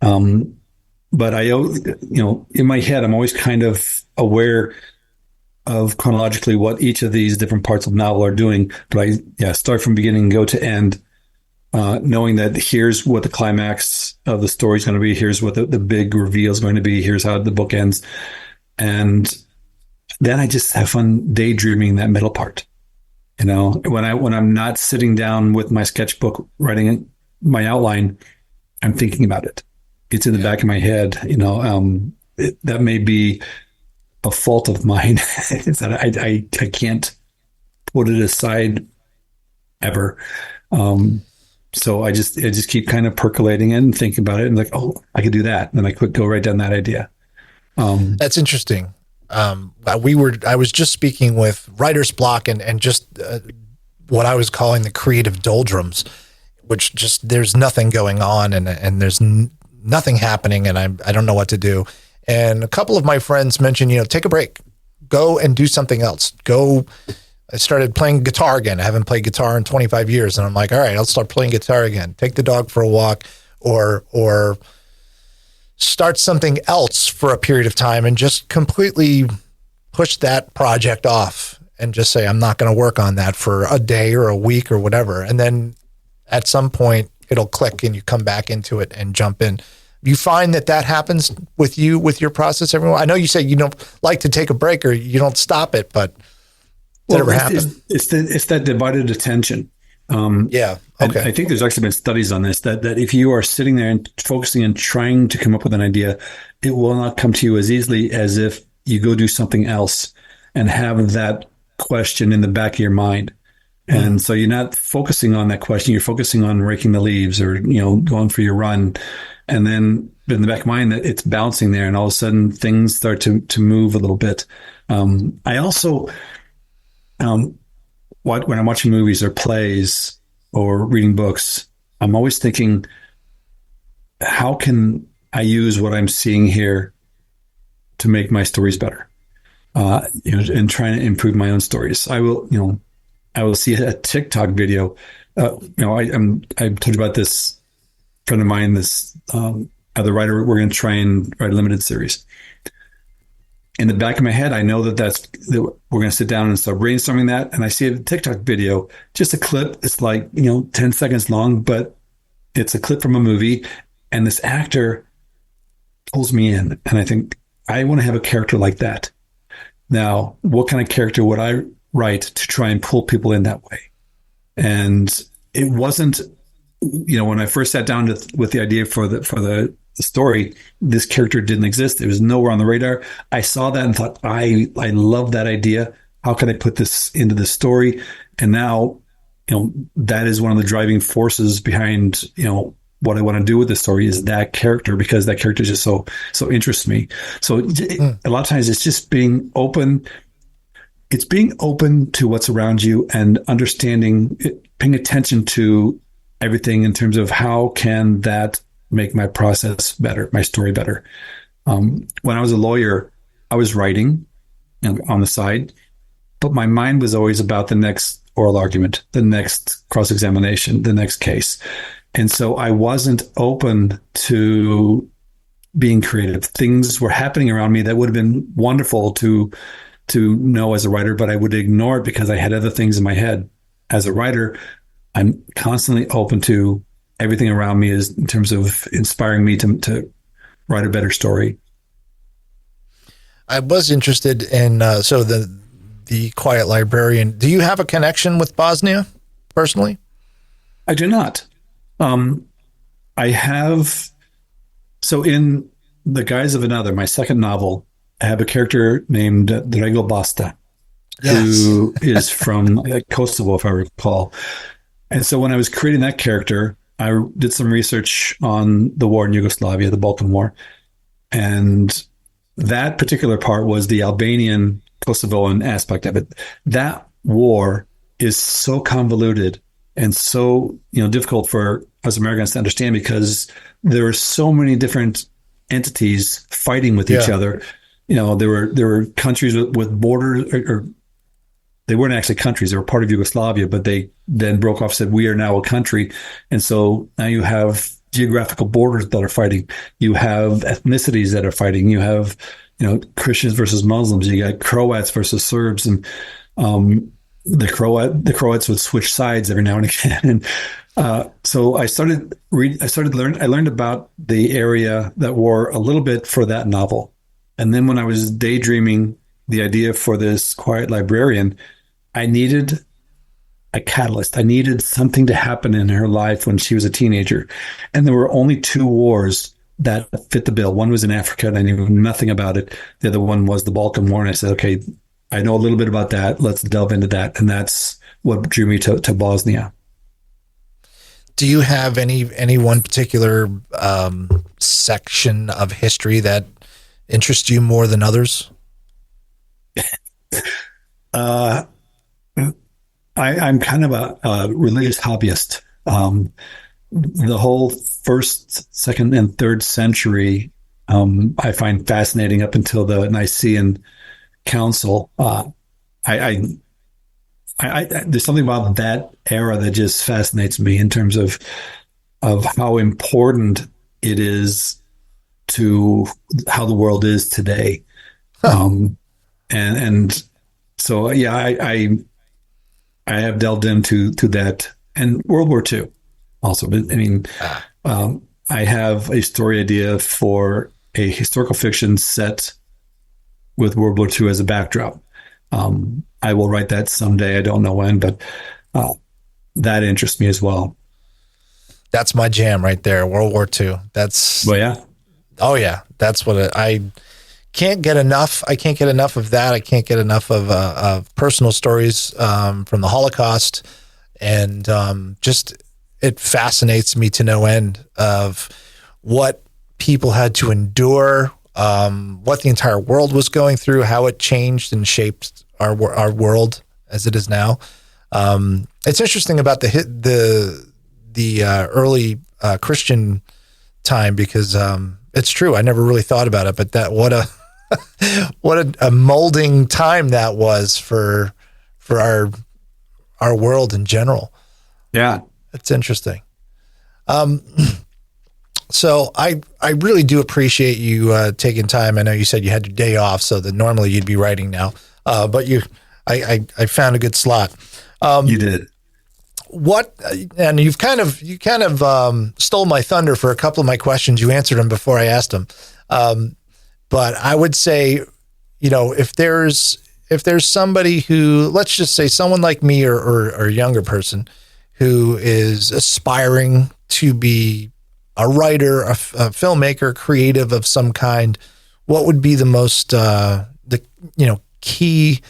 But in my head, I'm always kind of aware of chronologically what each of these different parts of the novel are doing. But I start from beginning and go to end, knowing that here's what the climax of the story is going to be. Here's what the big reveal is going to be. Here's how the book ends. And then I just have fun daydreaming that middle part. When I'm not sitting down with my sketchbook writing my outline, I'm thinking about it. It's in the back of my head. That may be a fault of mine. It's that I can't put it aside ever. So I just keep kind of percolating it and thinking about it, and like, oh, I could do that. And then I could go right down that idea. That's interesting. I was just speaking with writer's block and just what I was calling the creative doldrums, which just there's nothing going on and there's nothing happening, and I don't know what to do. And a couple of my friends mentioned, take a break, go and do something else. I started playing guitar again. I haven't played guitar in 25 years, and I'm like, all right, I'll start playing guitar again. Take the dog for a walk, or start something else for a period of time and just completely push that project off and just say, I'm not going to work on that for a day or a week or whatever. And then at some point it'll click and you come back into it and jump in. You find that happens with you, with your process, everyone? I know you say you don't like to take a break or you don't stop it, but does it ever happen? It's that divided attention. Yeah. Okay. I think there's actually been studies on this, that if you are sitting there and focusing and trying to come up with an idea, it will not come to you as easily as if you go do something else and have that question in the back of your mind. And so you're not focusing on that question. You're focusing on raking the leaves or, going for your run. And then in the back of mind, that it's bouncing there, and all of a sudden things start to move a little bit. I also, when I'm watching movies or plays or reading books, I'm always thinking, how can I use what I'm seeing here to make my stories better? And trying to improve my own stories. I will see a TikTok video. I told you about this friend of mine, this other writer. We're going to try and write a limited series. In the back of my head, I know that we're going to sit down and start brainstorming that. And I see a TikTok video, just a clip. It's like, 10 seconds long, but it's a clip from a movie. And this actor pulls me in. And I think, I want to have a character like that. Now, what kind of character would I write to try and pull people in that way. And it wasn't, when I first sat down with the idea for the story, this character didn't exist. It was nowhere on the radar. I saw that and thought, I love that idea. How can I put this into the story? And now, that is one of the driving forces behind, what I want to do with the story is that character, because that character just so interests me. So a lot of times it's just being open. It's being open to what's around you and understanding, paying attention to everything in terms of how can that make my process better, my story better. When I was a lawyer, I was writing on the side, but my mind was always about the next oral argument, the next cross-examination, the next case. And so I wasn't open to being creative. Things were happening around me that would have been wonderful to know as a writer, but I would ignore it because I had other things in my head. As a writer, I'm constantly open to everything around me in terms of inspiring me to write a better story. I was interested in, so the Quiet Librarian. Do you have a connection with Bosnia personally? I do not. I have, so in The Guise of Another, my second novel, I have a character named Drago Basta, who is from Kosovo, if I recall. And so when I was creating that character, I did some research on the war in Yugoslavia, the Balkan War. And that particular part was the Albanian Kosovoan aspect of it. That war is so convoluted and so, difficult for us Americans to understand because there are so many different entities fighting with each other. There were countries with borders, or they weren't actually countries. They were part of Yugoslavia, but they then broke off, said, we are now a country. And so now you have geographical borders that are fighting. You have ethnicities that are fighting. You have, Christians versus Muslims. You got Croats versus Serbs. And the Croats would switch sides every now and again. And so I learned about the area, that war, a little bit for that novel. And then when I was daydreaming the idea for this Quiet Librarian, I needed a catalyst. I needed something to happen in her life when she was a teenager. And there were only two wars that fit the bill. One was in Africa, and I knew nothing about it. The other one was the Balkan War. And I said, okay, I know a little bit about that. Let's delve into that. And that's what drew me to Bosnia. Do you have any one particular section of history that interests you more than others? I'm kind of a religious hobbyist. The whole first, second, and third century, I find fascinating up until the Nicene Council. There's something about that era that just fascinates me in terms of how important it is to how the world is today. And so, yeah, I have delved into that, and World War II also. But I mean, I have a story idea for a historical fiction set with World War II as a backdrop. I will write that someday. I don't know when, but that interests me as well. That's my jam right there. World War II. That's, well, yeah. Oh yeah. That's what I can't get enough. I can't get enough of that. I can't get enough of personal stories from the Holocaust, and just it fascinates me to no end of what people had to endure, what the entire world was going through, how it changed and shaped our world as it is now. It's interesting about the early Christian time, because it's true. I never really thought about it, but that what a molding time that was for our world in general. Yeah, it's interesting. So I really do appreciate you taking time. I know you said you had your day off, so that normally you'd be writing now, but I found a good slot. You did. And you kind of stole my thunder for a couple of my questions. You answered them before I asked them. But I would say, if there's if there's somebody who, let's just say someone like me or a younger person who is aspiring to be a writer, a filmmaker, creative of some kind, what would be the most, key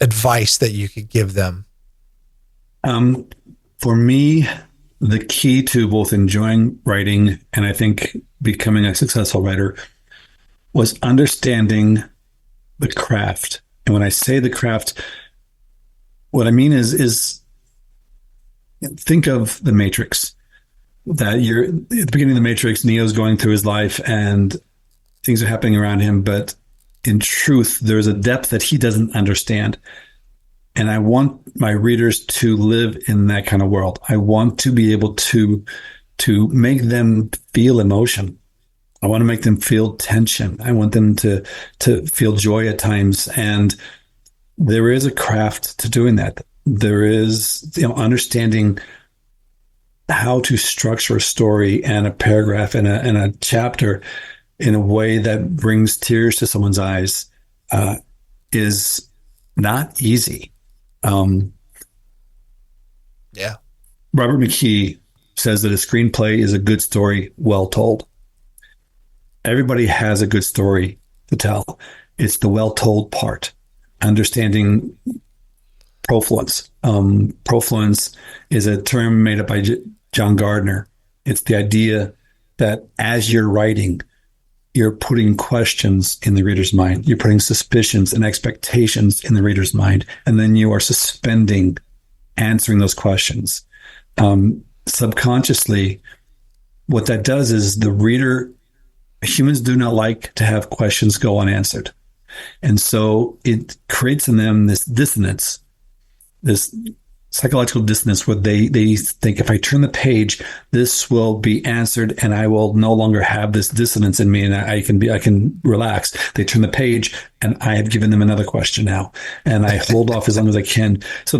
advice that you could give them? For me, the key to both enjoying writing and I think becoming a successful writer was understanding the craft. And when I say the craft, what I mean is think of the Matrix. That you're at the beginning of the Matrix, Neo's going through his life and things are happening around him, but in truth, there's a depth that he doesn't understand. And I want my readers to live in that kind of world. I want to be able to make them feel emotion. I want to make them feel tension. I want them to feel joy at times. And there is a craft to doing that. There is, understanding how to structure a story and a paragraph and a chapter in a way that brings tears to someone's eyes is not easy. Robert McKee says that a screenplay is a good story well told. Everybody has a good story to tell. It's the well told part. Understanding profluence. Profluence is a term made up by John Gardner. It's the idea that as you're writing, you're putting questions in the reader's mind. You're putting suspicions and expectations in the reader's mind. And then you are suspending answering those questions. Subconsciously, what that does is humans do not like to have questions go unanswered. And so it creates in them this dissonance, this psychological dissonance where they think if I turn the page, this will be answered and I will no longer have this dissonance in me and I can relax. They turn the page and I have given them another question now and I hold off as long as I can. So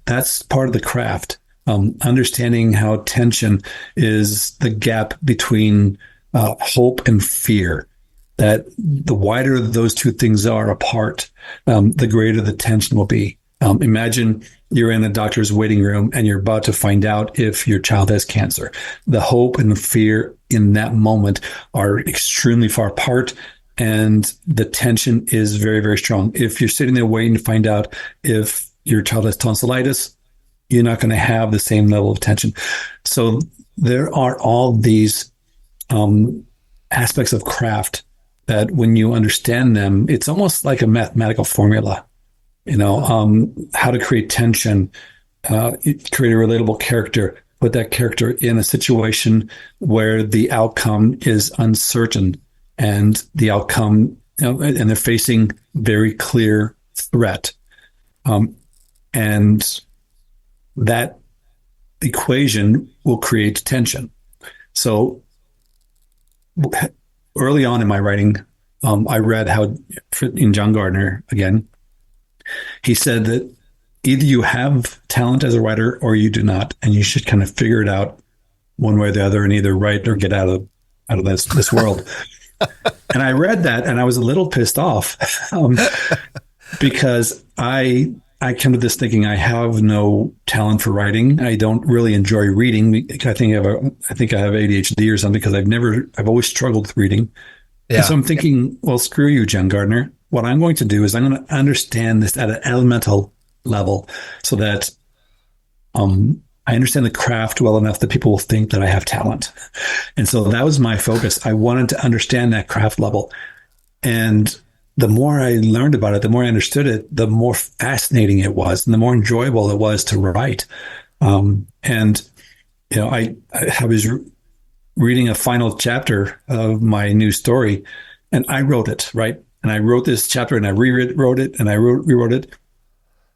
that's part of the craft. Understanding how tension is the gap between hope and fear. That the wider those two things are apart, the greater the tension will be. Imagine you're in a doctor's waiting room and you're about to find out if your child has cancer. The hope and the fear in that moment are extremely far apart, and the tension is very, very strong. If you're sitting there waiting to find out if your child has tonsillitis, you're not going to have the same level of tension. So there are all these aspects of craft that when you understand them, it's almost like a mathematical formula. How to create tension, create a relatable character, put that character in a situation where the outcome is uncertain and the outcome, and they're facing very clear threat. And that equation will create tension. So early on in my writing, I read how in John Gardner, again, he said that either you have talent as a writer or you do not, and you should kind of figure it out one way or the other and either write or get out of this world. And I read that and I was a little pissed off because I come to this thinking I have no talent for writing. I don't really enjoy reading. I think I have ADHD or something because I've always struggled with reading. Yeah. And so I'm thinking, well, screw you, John Gardner. What I'm going to do is I'm going to understand this at an elemental level so that I understand the craft well enough that people will think that I have talent. And so that was my focus. I wanted to understand that craft level. And the more I learned about it, the more I understood it, the more fascinating it was and the more enjoyable it was to write. I was reading a final chapter of my new story and I wrote it, right? And I wrote this chapter and I rewrote it and I rewrote it,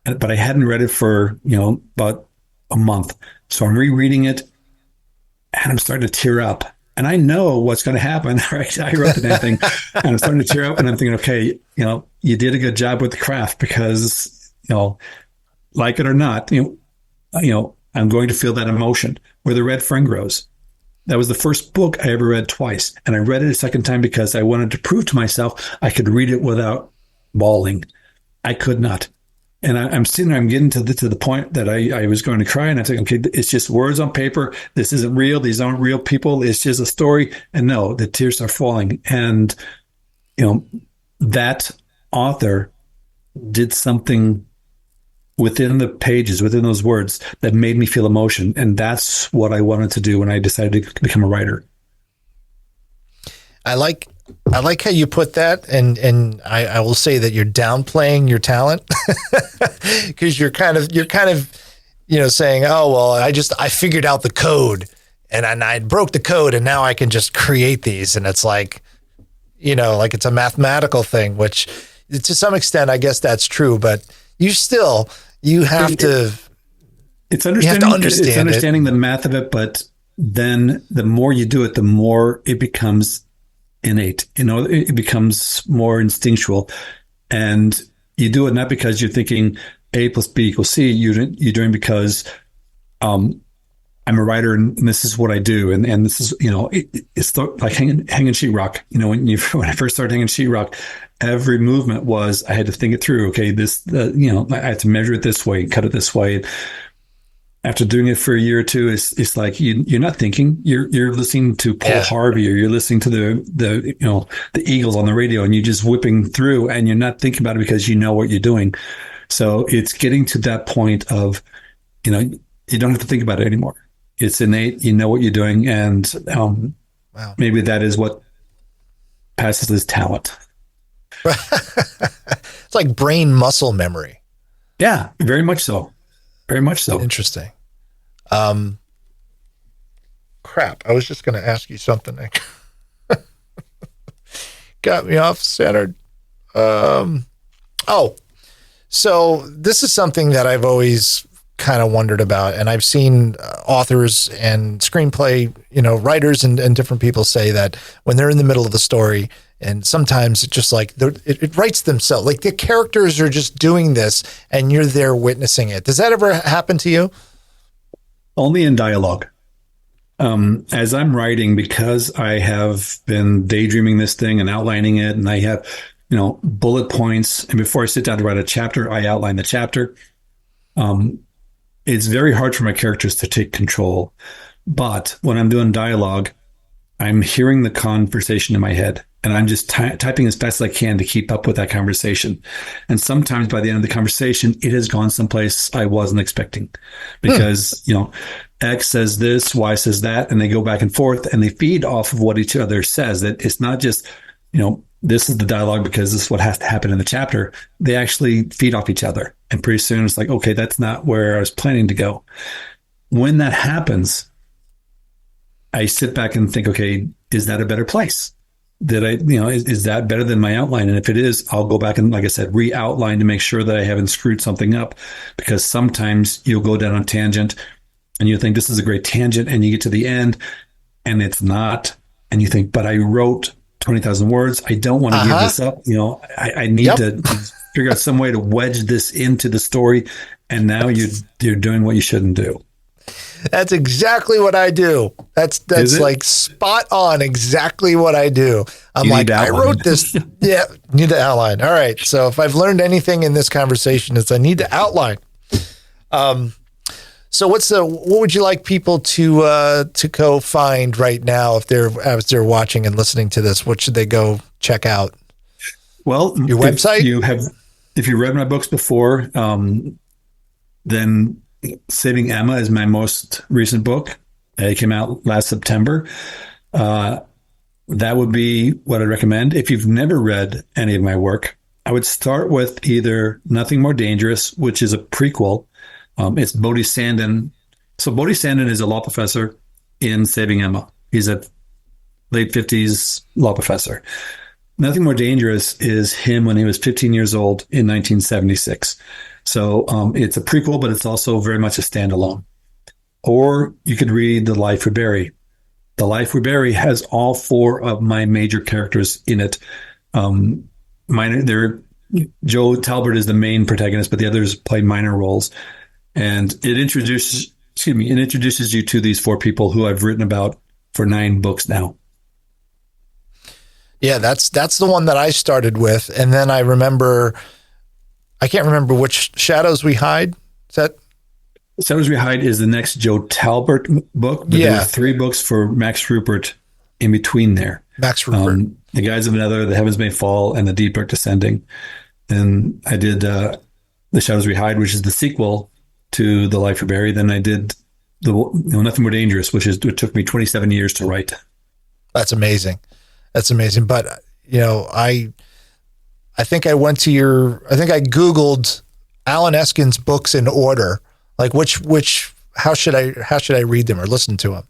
but I hadn't read it for, about a month. So I'm rereading it and I'm starting to tear up and I know what's going to happen, right? I wrote the damn thing and I'm starting to tear up and I'm thinking, okay, you did a good job with the craft because, like it or not, I'm going to feel that emotion where the red fern grows. That was the first book I ever read twice. And I read it a second time because I wanted to prove to myself I could read it without bawling. I could not. And I'm sitting there, I'm getting to the point that I was going to cry. And I think, okay, it's just words on paper. This isn't real. These aren't real people. It's just a story. And no, the tears are falling. And, that author did something within the pages, within those words, that made me feel emotion. And that's what I wanted to do when I decided to become a writer. I like how you put that, and I will say that you're downplaying your talent because you're kind of saying, oh well, I figured out the code and I broke the code and now I can just create these, and it's like it's a mathematical thing, which to some extent I guess that's true, but you have to. It's understanding the math of it, but then the more you do it, the more it becomes innate. It becomes more instinctual, and you do it not because you're thinking A plus B equals C. You're doing it because I'm a writer and this is what I do, and this is it's like hanging sheetrock. When I first started hanging sheetrock, every movement was I had to think it through. Okay, I had to measure it this way, cut it this way. After doing it for a year or two, it's like you're not thinking. You're listening to Paul Harvey, or you're listening to the Eagles on the radio, and you're just whipping through, and you're not thinking about it because you know what you're doing. So it's getting to that point of, you don't have to think about it anymore. It's innate. You know what you're doing, and wow. Maybe that is what passes as talent. It's like brain muscle memory. Yeah, very much so. Very much so. Interesting. Crap. I was just going to ask you something. Got me off centered. So this is something that I've always kind of wondered about, and I've seen authors and screenplay, writers and different people say that when they're in the middle of the story, and sometimes it's just like it writes themselves, like the characters are just doing this and you're there witnessing it. Does that ever happen to you? Only in dialogue. As I'm writing, because I have been daydreaming this thing and outlining it, and I have, bullet points. And before I sit down to write a chapter, I outline the chapter. It's very hard for my characters to take control. But when I'm doing dialogue, I'm hearing the conversation in my head, and I'm just typing as fast as I can to keep up with that conversation. And sometimes by the end of the conversation, it has gone someplace I wasn't expecting, because, X says this, Y says that, and they go back and forth, and they feed off of what each other says. That it's not just, this is the dialogue because this is what has to happen in the chapter. They actually feed off each other. And pretty soon it's like, okay, that's not where I was planning to go. When that happens, I sit back and think, okay, is that a better place? Is that better than my outline? And if it is, I'll go back and, like I said, re-outline to make sure that I haven't screwed something up, because sometimes you'll go down a tangent and you think this is a great tangent, and you get to the end and it's not. And you think, but I wrote 20,000 words. I don't want to give this up. I need to figure out some way to wedge this into the story. And now you're doing what you shouldn't do. That's exactly what I do. That's like spot on exactly what I do. I'm like, I wrote this. Yeah, need to outline. All right. So if I've learned anything in this conversation, it's I need to outline. So what would you like people to go find right now if they're watching and listening to this? What should they go check out? Well, your website. If you read my books before, then Saving Emma is my most recent book. It came out last September. That would be what I'd recommend. If you've never read any of my work, I would start with either Nothing More Dangerous, which is a prequel. It's Bodhi Sandin. So Bodhi Sandin is a law professor in Saving Emma. He's a late 50s law professor. Nothing More Dangerous is him when he was 15 years old in 1976. So it's a prequel, but it's also very much a standalone. Or you could read The Life We Bury. The Life We Bury has all four of my major characters in it. Joe Talbert is the main protagonist, but the others play minor roles. And it introduces you to these four people who I've written about for 9 books now. Yeah, that's the one that I started with. And then I remember I can't remember which Shadows We Hide. Is that? Shadows We Hide is the next Joe Talbot book, but there were 3 books for Max Rupert in between there. Max Rupert. The Guise of Another, The Heavens May Fall, and The Deep Dark Descending. Then I did The Shadows We Hide, which is the sequel to The Life You Bury. Then I did Nothing More Dangerous, which it took me 27 years to write. That's amazing. That's amazing. But, I think I Googled Alan Eskens books in order, like how should I read them or listen to them?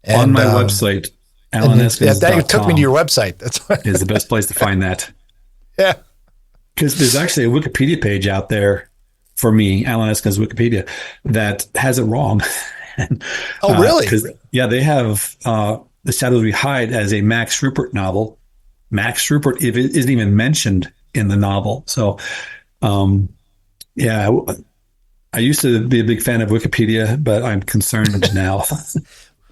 And, on my website, AlanEskens.com. That took me to your website. That's is the best place to find that. Yeah. Because there's actually a Wikipedia page out there for me, Alan Eskens Wikipedia, that has it wrong. Oh, really? They have The Shadows We Hide as a Max Rupert novel. Max Rupert isn't even mentioned in the novel. So, I used to be a big fan of Wikipedia, but I'm concerned now.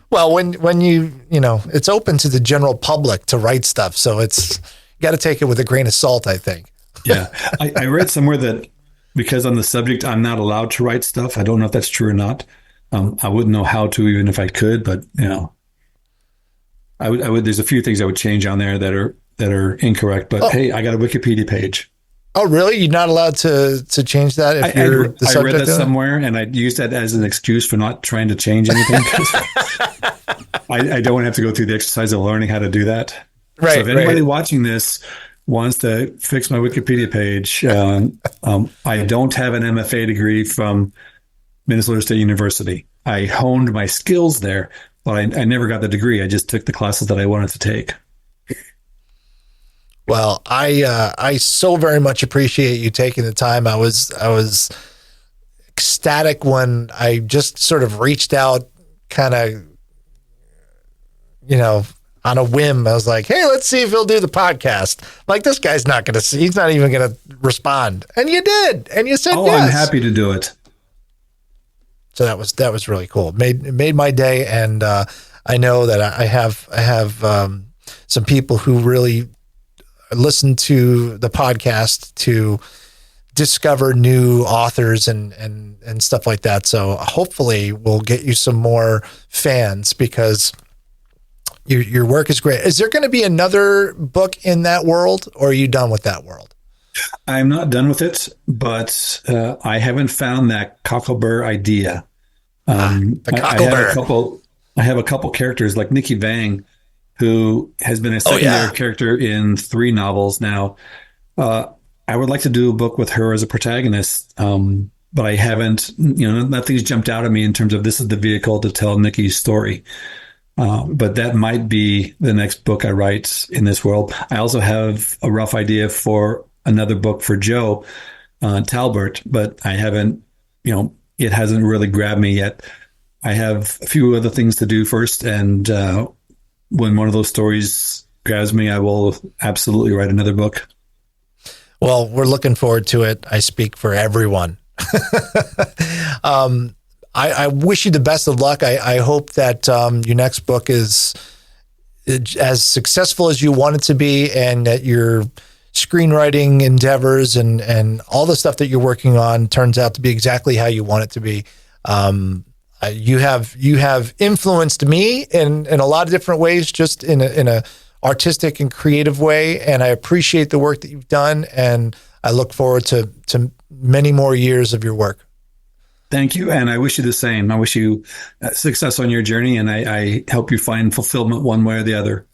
Well, when you it's open to the general public to write stuff, so you got to take it with a grain of salt, I think. Yeah, I read somewhere that because on the subject I'm not allowed to write stuff. I don't know if that's true or not. I wouldn't know how to, even if I could, but I would. There's a few things I would change on there that are incorrect. But hey, I got a Wikipedia page. Oh, really? You're not allowed to change that if you're the subject? I read that somewhere, and I used that as an excuse for not trying to change anything. I don't want to have to go through the exercise of learning how to do that. Right. So if anybody watching this wants to fix my Wikipedia page, I don't have an MFA degree from Minnesota State University. I honed my skills there, but I never got the degree. I just took the classes that I wanted to take. Well, I so very much appreciate you taking the time. I was ecstatic when I just sort of reached out, kind of, on a whim. I was like, hey, let's see if he'll do the podcast. Like, this guy's not going to see. He's not even going to respond. And you did. And you said yes. I'm happy to do it. So that was really cool. It made my day. And I know that I have some people who really listen to the podcast to discover new authors and stuff like that. So hopefully we'll get you some more fans, because your work is great. Is there going to be another book in that world, or are you done with that world? I'm not done with it, but I haven't found that cocklebur idea. The cocklebur. I have a couple characters like Nikki Vang, who has been a secondary character in 3 novels now. I would like to do a book with her as a protagonist, but I haven't, nothing's jumped out at me in terms of this is the vehicle to tell Nikki's story. But that might be the next book I write in this world. I also have a rough idea for another book for Joe Talbot, but I haven't, it hasn't really grabbed me yet. I have a few other things to do first, and when one of those stories grabs me, I will absolutely write another book. Well, we're looking forward to it. I speak for everyone. I wish you the best of luck. I hope that your next book is as successful as you want it to be, and that your screenwriting endeavors and all the stuff that you're working on turns out to be exactly how you want it to be. You have influenced me in a lot of different ways, just in a artistic and creative way. And I appreciate the work that you've done. And I look forward to many more years of your work. Thank you. And I wish you the same. I wish you success on your journey, and I help you find fulfillment one way or the other.